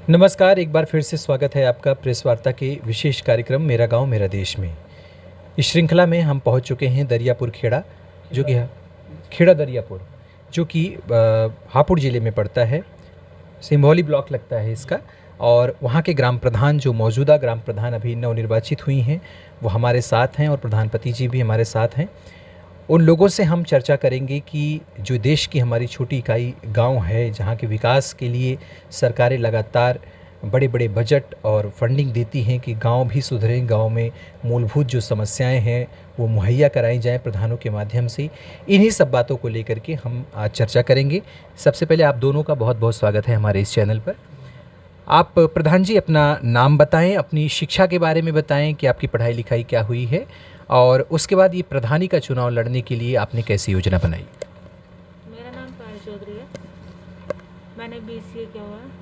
नमस्कार, एक बार फिर से स्वागत है आपका प्रेस वार्ता के विशेष कार्यक्रम मेरा गांव मेरा देश में। इस श्रृंखला में हम पहुंच चुके हैं दरियापुर खेड़ा, जो कि खेड़ा दरियापुर, जो कि हापुड़ ज़िले में पड़ता है। सिंभौली ब्लॉक लगता है इसका। और वहाँ के ग्राम प्रधान, जो मौजूदा ग्राम प्रधान अभी नवनिर्वाचित हुई हैं, वो हमारे साथ हैं और प्रधानपति जी भी हमारे साथ हैं। उन लोगों से हम चर्चा करेंगे कि जो देश की हमारी छोटी इकाई गांव है, जहां के विकास के लिए सरकारें लगातार बड़े बड़े बजट और फंडिंग देती हैं कि गांव भी सुधरें, गांव में मूलभूत जो समस्याएं हैं वो मुहैया कराई जाएं प्रधानों के माध्यम से। इन्हीं सब बातों को लेकर के हम आज चर्चा करेंगे। सबसे पहले आप दोनों का बहुत बहुत स्वागत है हमारे इस चैनल पर। आप प्रधान जी अपना नाम बताएं, अपनी शिक्षा के बारे में बताएं कि आपकी पढ़ाई लिखाई क्या हुई है, और उसके बाद ये प्रधानी का चुनाव लड़ने के लिए आपने कैसी योजना बनाई। मेरा नाम पायल चौधरी है। मैंने BCA किया हुआ है।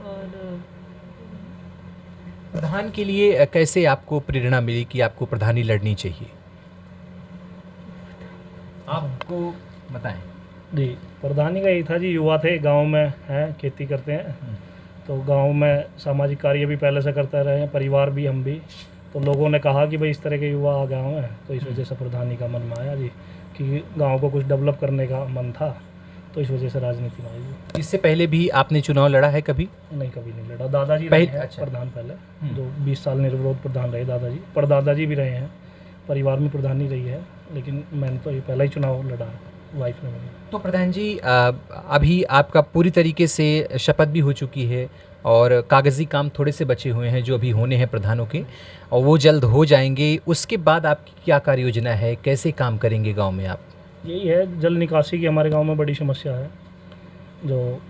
और प्रधान के लिए कैसे आपको प्रेरणा मिली कि आपको प्रधानी लड़नी चाहिए, आपको बताएं। जी, प्रधानी का यही था जी, युवा थे, गांव में हैं, खेती करते हैं। तो गांव में सामाजिक कार्य भी पहले से करते रहे हैं, परिवार भी, हम भी। तो लोगों ने कहा कि भाई इस तरह के युवा आ गाँव में, तो इस वजह से प्रधानी का मन में आया जी, कि गांव को कुछ डेवलप करने का मन था, तो इस वजह से राजनीति में आई जी। इससे पहले भी आपने चुनाव लड़ा है कभी? नहीं, कभी नहीं लड़ा। दादाजी रहे हैं प्रधान पहले, जो 20 साल निर्विरोध प्रधान रहे दादाजी, पर दादाजी भी रहे हैं, परिवार में प्रधानी रही है, लेकिन मैंने तो ये पहला ही चुनाव लड़ा है वाइफ ने मेरी। तो प्रधान जी, अभी आपका पूरी तरीके से शपथ भी हो चुकी है और कागज़ी काम थोड़े से बचे हुए हैं जो अभी होने हैं प्रधानों के, और वो जल्द हो जाएंगे। उसके बाद आपकी क्या कार्य योजना है, कैसे काम करेंगे गांव में आप? यही है, जल निकासी की हमारे गांव में बड़ी समस्या है। जो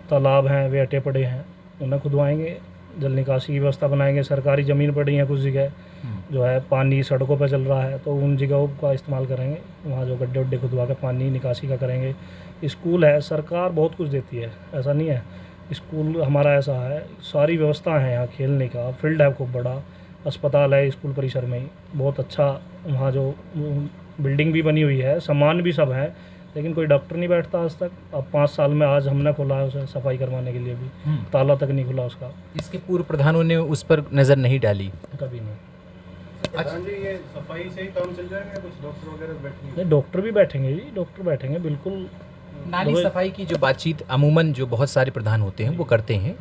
तालाब हैं वे अटे पड़े हैं, उन्हें खुदवाएंगे, जल निकासी की व्यवस्था बनाएंगे। सरकारी ज़मीन पड़ी है कुछ जगह, जो है पानी सड़कों पर चल रहा है, तो उन जगहों का इस्तेमाल करेंगे, वहाँ जो गड्ढे उड्ढे खुदवा के पानी निकासी का करेंगे। स्कूल है, सरकार बहुत कुछ देती है, ऐसा नहीं है। स्कूल हमारा ऐसा है, सारी व्यवस्था है यहाँ, खेलने का फील्ड है खूब बड़ा, अस्पताल है स्कूल परिसर में ही बहुत अच्छा। वहाँ जो बिल्डिंग भी बनी हुई है, सामान भी सब है, लेकिन कोई डॉक्टर नहीं बैठता आज तक। अब 5 साल में आज हमने खोला है उसे सफाई करवाने के लिए भी, ताला तक नहीं खुला उसका। इसके पूर्व प्रधानों ने उस पर नज़र नहीं डाली? कभी नहीं। अच्छा जी, ये सफाई से ही काम चल जाएगा, कुछ डॉक्टर वगैरह बैठेंगे? नहीं, डॉक्टर भी बैठेंगे जी, डॉक्टर बैठेंगे बिल्कुल। नाली सफाई की जो बातचीत अमूमन जो बहुत सारे प्रधान होते हैं वो करते हैं।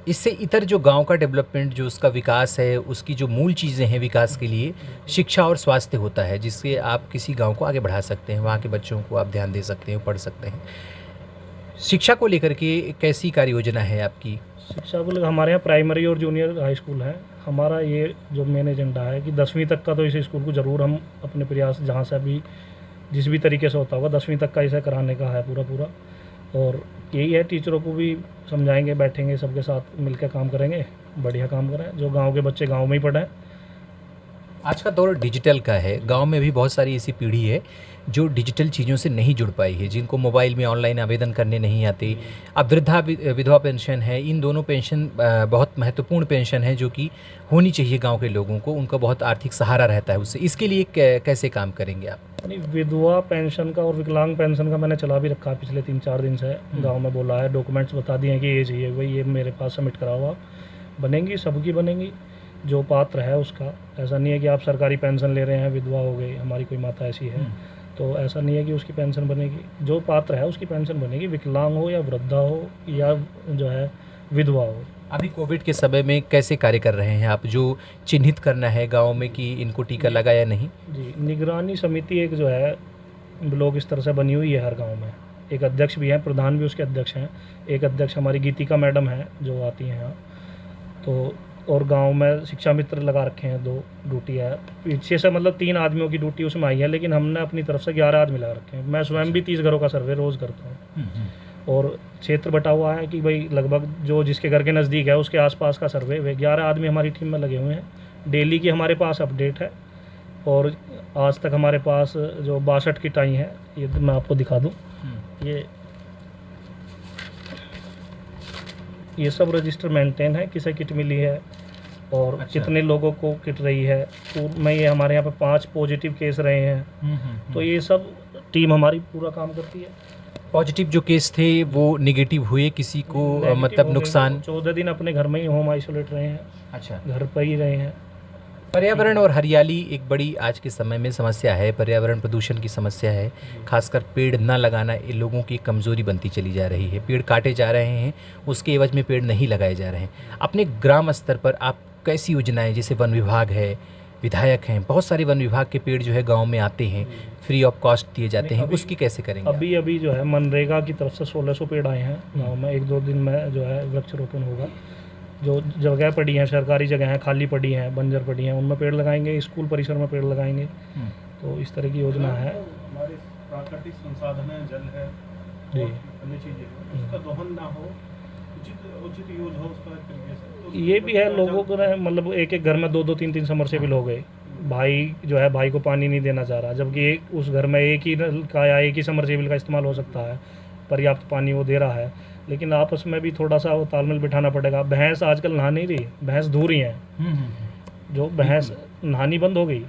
इससे इतर जो गांव का डेवलपमेंट, जो उसका विकास है, उसकी जो मूल चीज़ें हैं विकास के लिए, शिक्षा और स्वास्थ्य होता है, जिससे आप किसी गांव को आगे बढ़ा सकते हैं, वहाँ के बच्चों को आप ध्यान दे सकते हैं, पढ़ सकते हैं। शिक्षा को लेकर के कैसी कार्य योजना है आपकी? शिक्षा को लेकर हमारे यहाँ प्राइमरी और जूनियर हाई स्कूल है। हमारा ये जो मेन एजेंडा है कि 10वीं तक का तो इस स्कूल को ज़रूर हम अपने प्रयास जहाँ से भी जिस भी तरीके से होता होगा 10वीं तक का इसे कराने का है पूरा। और यही है, टीचरों को भी समझाएंगे, बैठेंगे, सबके साथ मिलकर काम करेंगे, बढ़िया काम करें, जो गांव के बच्चे गांव में ही पढ़ें। आज का दौर डिजिटल का है, गांव में भी बहुत सारी ऐसी पीढ़ी है जो डिजिटल चीज़ों से नहीं जुड़ पाई है, जिनको मोबाइल में ऑनलाइन आवेदन करने नहीं आते। अब वृद्धा विधवा पेंशन है, इन दोनों पेंशन बहुत महत्वपूर्ण पेंशन है जो कि होनी चाहिए गांव के लोगों को, उनका बहुत आर्थिक सहारा रहता है उससे। इसके लिए कैसे काम करेंगे आप? नहीं, विधवा पेंशन का और विकलांग पेंशन का मैंने चला भी रखा है पिछले 3-4 दिन से। गांव में बोला है, डॉक्यूमेंट्स बता दिए हैं कि ये चाहिए, भाई ये मेरे पास सबमिट कराओ आप, बनेंगी, सबकी बनेंगी जो पात्र है उसका। ऐसा नहीं है कि आप सरकारी पेंशन ले रहे हैं, विधवा हो गई, हमारी कोई माता ऐसी है तो ऐसा नहीं है कि उसकी पेंशन बनेगी, जो पात्र है उसकी पेंशन बनेगी, विकलांग हो या वृद्धा हो या जो है विधवा हो। अभी कोविड के समय में कैसे कार्य कर रहे हैं आप, जो चिन्हित करना है गांव में कि इनको टीका लगा या नहीं? जी, निगरानी समिति एक जो है ब्लॉक स्तर से बनी हुई है हर गांव में। एक अध्यक्ष भी हैं, प्रधान भी उसके अध्यक्ष हैं। एक अध्यक्ष हमारी गीतिका मैडम है जो आती हैं यहाँ। तो और गांव में शिक्षा मित्र लगा रखे हैं, 2 ड्यूटी है पीछे से, मतलब 3 आदमियों की ड्यूटी उसमें आई है, लेकिन हमने अपनी तरफ से 11 आदमी लगा रखे हैं। मैं स्वयं भी 30 घरों का सर्वे रोज़ करता हूँ। और क्षेत्र बटा हुआ है कि भाई लगभग जो जिसके घर के नज़दीक है उसके आसपास का सर्वे, वे 11 आदमी हमारी टीम में लगे हुए हैं। डेली की हमारे पास अपडेट है, और आज तक हमारे पास जो 62 किट आई हैं, ये मैं आपको दिखा दूँ। ये सब रजिस्टर मेंटेन है, किसे किट मिली है और कितने लोगों को किट रही है। तो मैं ये हमारे यहाँ पे 5 पॉजिटिव केस रहे हैं। तो ये सब टीम हमारी पूरा काम करती है। पॉजिटिव जो केस थे वो नेगेटिव हुए, किसी को मतलब नुकसान? 14 दिन अपने घर में ही होम आइसोलेट रहे हैं, अच्छा। घर पर ही रहे हैं। पर्यावरण और हरियाली एक बड़ी आज के समय में समस्या है, पर्यावरण प्रदूषण की समस्या है। खासकर पेड़ न लगाना ये लोगों की कमज़ोरी बनती चली जा रही है। पेड़ काटे जा रहे हैं, उसके एवज में पेड़ नहीं लगाए जा रहे हैं। अपने ग्राम स्तर पर आप कैसी योजनाएं, जैसे वन विभाग है, विधायक हैं, बहुत सारे वन विभाग के पेड़ जो है गांव में आते हैं, फ्री ऑफ कॉस्ट दिए जाते हैं, उसकी कैसे करेंगे आप? अभी जो है मनरेगा की तरफ से 1600 पेड़ आए हैं गाँव में। 1-2 दिन में जो है वृक्षारोपण होगा। जो जगह पड़ी हैं, सरकारी जगह हैं, खाली पड़ी हैं, बंजर पड़ी हैं, उनमें पेड़ लगाएंगे, स्कूल परिसर में पेड़ लगाएंगे। तो इस तरह की योजना है। हमारे प्राकृतिक संसाधन है, जल है, जी। और अन्य चीजें हैं, उसका दोहन ना हो, उचित यूज हो उसका एक तरीके से। तो ये भी है, लोगों को ना मतलब एक घर में 2-2 3-3 समरसेबल हो गए। भाई जो है भाई को पानी नहीं देना चाह रहा, जबकि एक उस घर में एक ही नल का या एक ही समरसेबल का इस्तेमाल हो सकता है, पर्याप्त पानी वो दे रहा है। लेकिन आपस में भी थोड़ा सा वो तालमेल बिठाना पड़ेगा। भैंस आजकल नहा नहीं रही, भैंस धो रही हैं। जो भैंस नहानी बंद हो गई,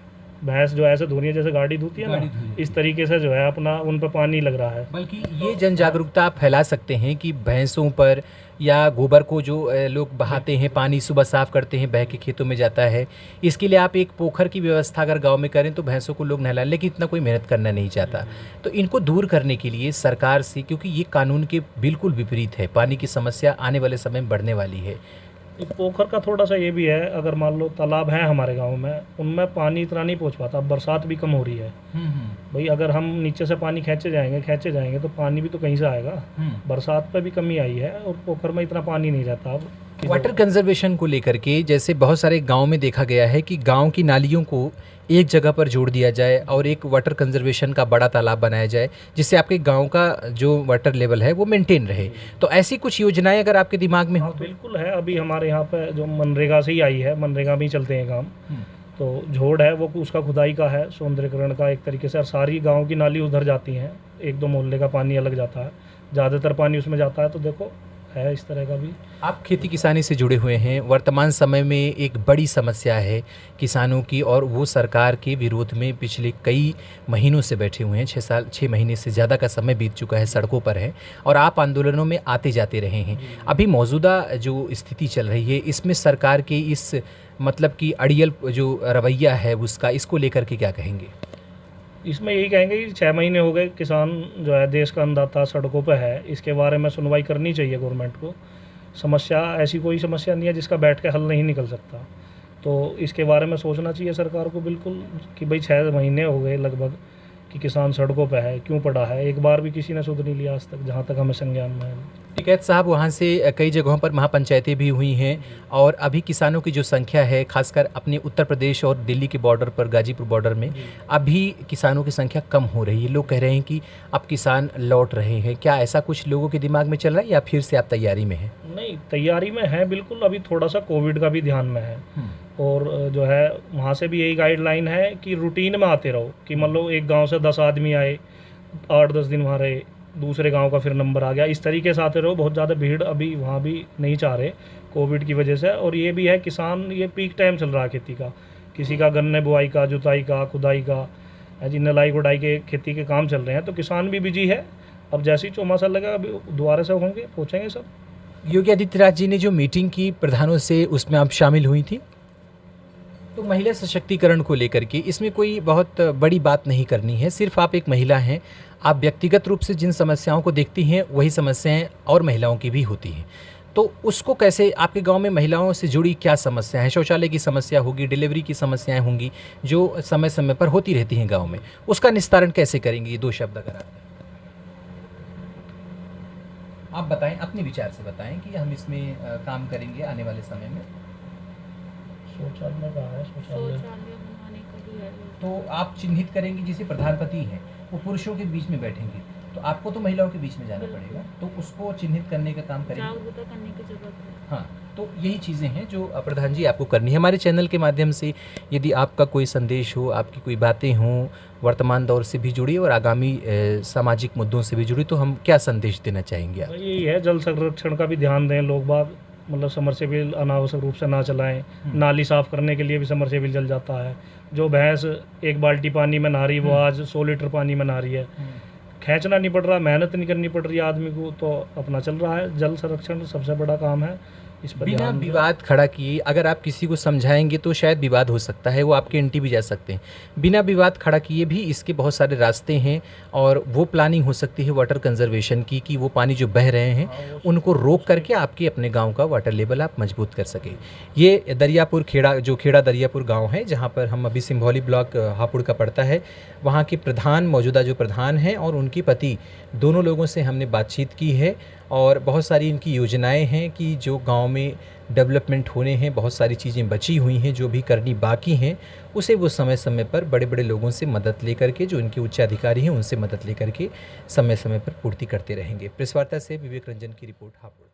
भैंस जो ऐसे धो रही है जैसे गाड़ी धोती है ना, इस तरीके से जो है अपना उन पर पानी लग रहा है। बल्कि ये जन जागरूकता आप फैला सकते हैं कि भैंसों पर या गोबर को जो लोग बहाते हैं, पानी सुबह साफ करते हैं, बह के खेतों में जाता है, इसके लिए आप एक पोखर की व्यवस्था अगर गांव में करें तो भैंसों को लोग नहला, लेकिन इतना कोई मेहनत करना नहीं चाहता। तो इनको दूर करने के लिए सरकार से, क्योंकि ये कानून के बिल्कुल विपरीत है, पानी की समस्या आने वाले समय में बढ़ने वाली है। एक पोखर का थोड़ा सा ये भी है, अगर मान लो तालाब है हमारे गांव में, उनमें पानी इतना नहीं पहुंच पाता। अब बरसात भी कम हो रही है भाई, अगर हम नीचे से पानी खींचे जाएंगे तो पानी भी तो कहीं से आएगा। बरसात पे भी कमी आई है और पोखर में इतना पानी नहीं रहता। अब वाटर कंजर्वेशन को लेकर के जैसे बहुत सारे गांव में देखा गया है कि गांव की नालियों को एक जगह पर जोड़ दिया जाए और एक वाटर कंजर्वेशन का बड़ा तालाब बनाया जाए, जिससे आपके गांव का जो वाटर लेवल है वो मेंटेन रहे। तो ऐसी कुछ योजनाएं अगर आपके दिमाग में हो तो? बिल्कुल है। अभी हमारे यहाँ पे जो मनरेगा से ही आई है, मनरेगा में ही चलते हैं काम। तो झोड़ है वो, उसका खुदाई का है, सौंदर्यकरण का एक तरीके से। और सारी गांव की नाली उधर जाती हैं, 1-2 मोहल्ले का पानी अलग जाता है, ज़्यादातर पानी उसमें जाता है। तो देखो है इस तरह का भी। आप खेती किसानी से जुड़े हुए हैं, वर्तमान समय में एक बड़ी समस्या है किसानों की, और वो सरकार के विरोध में पिछले कई महीनों से बैठे हुए हैं। 6 महीने से ज़्यादा का समय बीत चुका है, सड़कों पर हैं और आप आंदोलनों में आते जाते रहे हैं। अभी मौजूदा जो स्थिति चल रही है, इसमें सरकार के इस मतलब कि अड़ियल जो रवैया है उसका, इसको लेकर के क्या कहेंगे? इसमें यही कहेंगे कि 6 महीने हो गए, किसान जो है देश का अन्नदाता सड़कों पर है। इसके बारे में सुनवाई करनी चाहिए गवर्नमेंट को। समस्या ऐसी कोई समस्या नहीं है जिसका बैठ के हल नहीं निकल सकता। तो इसके बारे में सोचना चाहिए सरकार को बिल्कुल कि भाई 6 महीने हो गए लगभग कि किसान सड़कों पे है, क्यों पड़ा है। एक बार भी किसी ने सुध नहीं लिया आज तक, जहाँ तक हमें संज्ञान में है। टिकैत साहब, वहाँ से कई जगहों पर महापंचायतें भी हुई हैं और अभी किसानों की जो संख्या है, खासकर अपने उत्तर प्रदेश और दिल्ली के बॉर्डर पर, गाजीपुर बॉर्डर में अभी किसानों की संख्या कम हो रही है। लोग कह रहे हैं कि अब किसान लौट रहे हैं। क्या ऐसा कुछ लोगों के दिमाग में चल रहा है या फिर से आप तैयारी में हैं? नहीं, तैयारी में है बिल्कुल। अभी थोड़ा सा कोविड का भी ध्यान में है और जो है वहाँ से भी यही गाइडलाइन है कि रूटीन में आते रहो। कि मान लो एक गांव से 10 आदमी आए, 8-10 दिन वहाँ रहे, दूसरे गांव का फिर नंबर आ गया, इस तरीके से आते रहो। बहुत ज़्यादा भीड़ अभी वहाँ भी नहीं चाह रहे कोविड की वजह से। और ये भी है, किसान ये पीक टाइम चल रहा है खेती का, किसी का गन्ने बुआई का, जुताई का, खुदाई का, जी नलाई गुड़ाई के खेती के काम चल रहे हैं। तो किसान भी बिजी है। अब जैसे ही चौमासा लगा अभी दोबारा से होंगे, पहुँचेंगे सब। योगी आदित्यनाथ जी ने जो मीटिंग की प्रधानों से, उसमें आप शामिल हुई थी। तो महिला सशक्तिकरण को लेकर के इसमें कोई बहुत बड़ी बात नहीं करनी है। सिर्फ आप एक महिला हैं, आप व्यक्तिगत रूप से जिन समस्याओं को देखती हैं वही समस्याएं और महिलाओं की भी होती हैं। तो उसको कैसे, आपके गांव में महिलाओं से जुड़ी क्या समस्या है? शौचालय की समस्या होगी, डिलीवरी की समस्याएं होंगी जो समय समय पर होती रहती हैं गाँव में, उसका निस्तारण कैसे करेंगे? ये 2 शब्द अगर आप बताएं, अपने विचार से बताएं कि हम इसमें काम करेंगे आने वाले समय में। शौचालय का है, शौचालय बनवाने का भी है। तो आप चिन्हित करेंगे, जिसे प्रधानपति हैं वो पुरुषों के बीच में बैठेंगे, तो आपको तो महिलाओं के बीच में जाना पड़ेगा, तो उसको चिन्हित करने का काम करेंगे। जागरूकता करने की जरूरत है। हाँ, तो यही चीज़ें हैं जो प्रधान जी आपको करनी है। हमारे चैनल के माध्यम से यदि आपका कोई संदेश हो, आपकी कोई बातें हों वर्तमान दौर से भी जुड़ी और आगामी सामाजिक मुद्दों से भी जुड़ी, तो हम क्या संदेश देना चाहेंगे आप? यही है, जल संरक्षण का भी ध्यान दें लोग बाग। मतलब समरसेबिल अनावश्यक रूप से ना चलाएं। नाली साफ़ करने के लिए भी समरसेबिल जल जाता है। जो भैंस 1 बाल्टी पानी में नहा रही, वो आज 100 लीटर पानी में नहा रही है। खींचना नहीं पड़ रहा, मेहनत नहीं करनी पड़ रही है आदमी को, तो अपना चल रहा है। जल संरक्षण सबसे बड़ा काम है, इस पर बिना ध्यान दें। विवाद खड़ा किए अगर आप किसी को समझाएंगे तो शायद विवाद हो सकता है, वो आपके एंटी भी जा सकते हैं। बिना विवाद खड़ा किए भी इसके बहुत सारे रास्ते हैं और वो प्लानिंग हो सकती है वाटर कंजर्वेशन की, कि वो पानी जो बह रहे हैं उनको रोक करके आपके अपने गांव का वाटर लेवल आप मजबूत कर सकें। ये दरियापुर खेड़ा, जो खेड़ा दरियापुर गांव है जहां पर हम अभी सिंभौली ब्लॉक हापुड़ का पड़ता है, वहाँ के प्रधान, मौजूदा जो प्रधान हैं और उनकी पति, दोनों लोगों से हमने बातचीत की है और बहुत सारी इनकी योजनाएं हैं कि जो गांव में डेवलपमेंट होने हैं, बहुत सारी चीज़ें बची हुई हैं जो भी करनी बाकी हैं, उसे वो समय समय पर बड़े बड़े लोगों से मदद लेकर के, जो इनके उच्च अधिकारी हैं उनसे मदद लेकर के समय समय पर पूर्ति करते रहेंगे। प्रेस वार्ता से विवेक रंजन की रिपोर्ट, हापुड़।